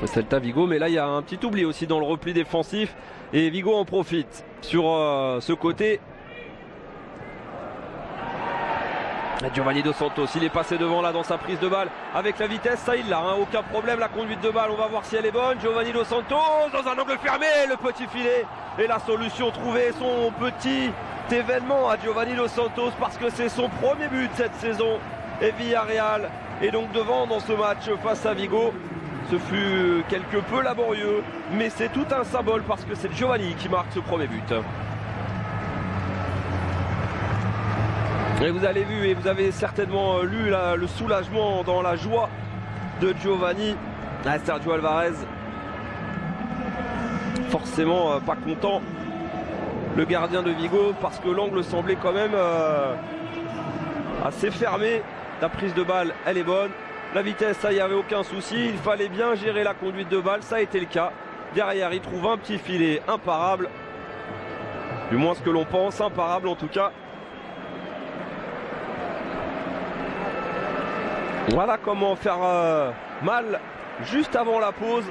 Celta Vigo, mais là il y a un petit oubli aussi dans le repli défensif et Vigo en profite sur ce côté. Giovanni Dos Santos, il est passé devant là dans sa prise de balle avec la vitesse, ça il l'a, hein, aucun problème, la conduite de balle, on va voir si elle est bonne. Giovanni Dos Santos dans un angle fermé, le petit filet et la solution trouvée, son petit événement à Giovanni Dos Santos parce que c'est son premier but cette saison et Villarreal est donc devant dans ce match face à Vigo. Ce fut quelque peu laborieux mais c'est tout un symbole parce que c'est Giovanni qui marque ce premier but. Et vous avez vu et vous avez certainement lu là, le soulagement dans la joie de Giovanni. Sergio Alvarez, forcément pas content, le gardien de Vigo, parce que l'angle semblait quand même assez fermé. La prise de balle, elle est bonne. La vitesse, ça, il n'y avait aucun souci. Il fallait bien gérer la conduite de balle, ça a été le cas. Derrière, il trouve un petit filet imparable. Du moins ce que l'on pense, imparable en tout cas. Voilà comment faire mal juste avant la pause.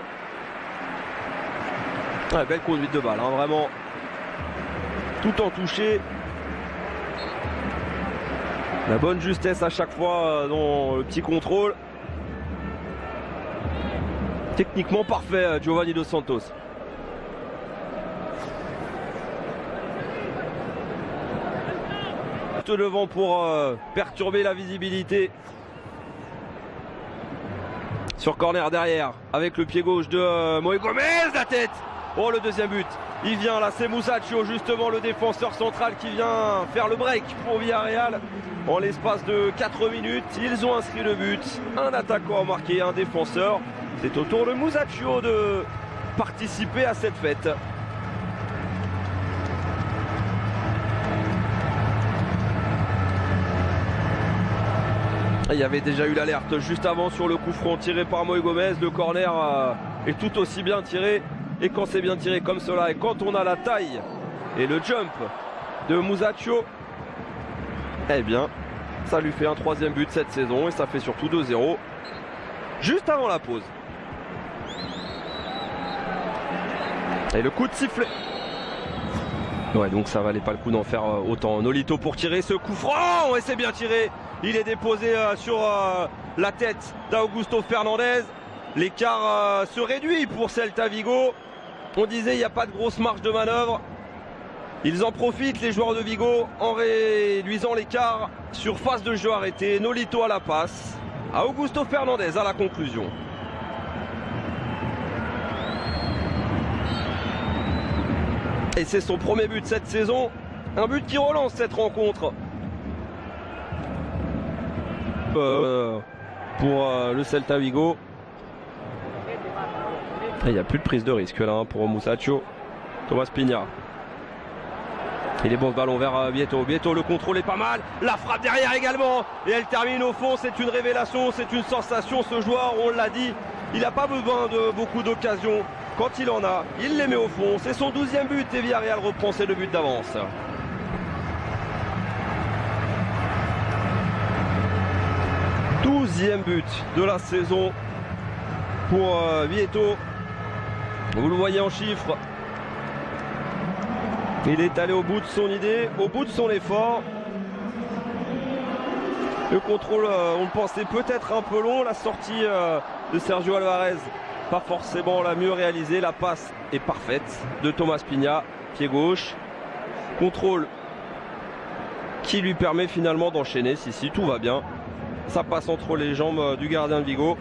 Ouais, belle conduite de balle, hein, vraiment. Tout en touché. La bonne justesse à chaque fois dans le petit contrôle. Techniquement parfait, Giovanni Dos Santos. Devant pour perturber la visibilité. Sur corner derrière, avec le pied gauche de Moïse Gomez, la tête. Oh, le deuxième but, il vient là, c'est Musacchio, justement le défenseur central qui vient faire le break pour Villarreal. En l'espace de 4 minutes, ils ont inscrit le but. Un attaquant a marqué, un défenseur. C'est au tour de Musacchio de participer à cette fête. Il y avait déjà eu l'alerte juste avant sur le coup franc tiré par Moïse Gomez. Le corner est tout aussi bien tiré. Et quand c'est bien tiré comme cela, et quand on a la taille et le jump de Musacchio, eh bien, ça lui fait un 3e but cette saison. Et ça fait surtout 2-0 juste avant la pause. Et le coup de sifflet. Ouais, donc ça valait pas le coup d'en faire autant. Nolito pour tirer ce coup franc. Et c'est bien tiré. Il est déposé sur la tête d'Augusto Fernandez. L'écart se réduit pour Celta Vigo. On disait il n'y a pas de grosse marge de manœuvre. Ils en profitent les joueurs de Vigo en réduisant l'écart sur phase de jeu arrêtée. Nolito à la passe. À Augusto Fernandez à la conclusion. Et c'est son premier but cette saison. Un but qui relance cette rencontre. Pour le Celta Vigo. Il n'y a plus de prise de risque là pour Musacchio. Thomas Pigna. Il est bon ce ballon vers Vieto. Vieto, le contrôle est pas mal. La frappe derrière également. Et elle termine au fond. C'est une révélation, c'est une sensation. Ce joueur, on l'a dit, il n'a pas besoin de beaucoup d'occasions. Quand il en a, il les met au fond. C'est son 12e but et Villarreal reprend ses 2 buts d'avance. Douzième but de la saison pour Vieto. Vous le voyez en chiffres. Il est allé au bout de son idée, au bout de son effort. Le contrôle, on le pensait peut-être un peu long. La sortie de Sergio Alvarez, pas forcément la mieux réalisée. La passe est parfaite de Thomas Pigna, pied gauche. Contrôle qui lui permet finalement d'enchaîner. Si tout va bien. Ça passe entre les jambes du gardien de Vigo.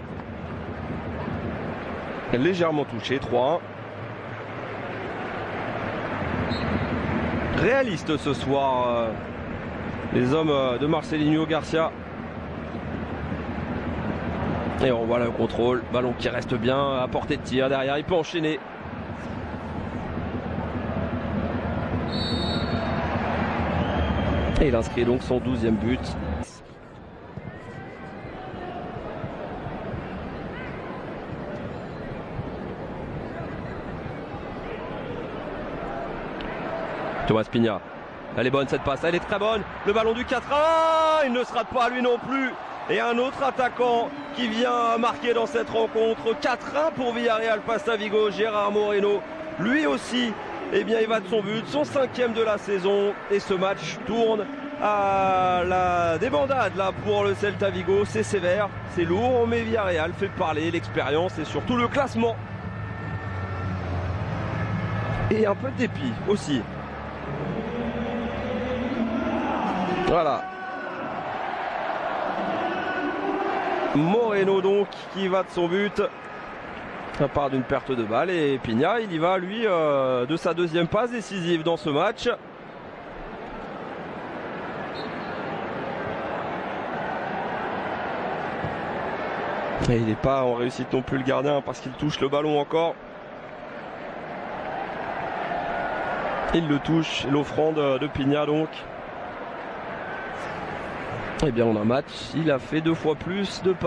Légèrement touché, 3-1. Réaliste ce soir, les hommes de Marcelinho Garcia. Et on voit le contrôle, ballon qui reste bien à portée de tir. Derrière, il peut enchaîner. Et il inscrit donc son 12e but. Thomas Pigna, elle est bonne cette passe, elle est très bonne. Le ballon du 4-1, il ne se rate pas lui non plus. Et un autre attaquant qui vient marquer dans cette rencontre. 4-1 pour Villarreal face à Vigo, Gérard Moreno. Lui aussi, eh bien, il va de son but, son 5e de la saison. Et ce match tourne à la débandade là pour le Celta Vigo. C'est sévère, c'est lourd, mais Villarreal fait parler l'expérience et surtout le classement. Et un peu de dépit aussi. Voilà. Moreno donc qui va de son but. À part d'une perte de balle, et Pina il y va lui de sa 2e passe décisive dans ce match. Et il n'est pas en réussite non plus le gardien parce qu'il touche le ballon encore. Il le touche, l'offrande de Pina donc. Eh bien on a un match, il a fait 2 fois plus de passes.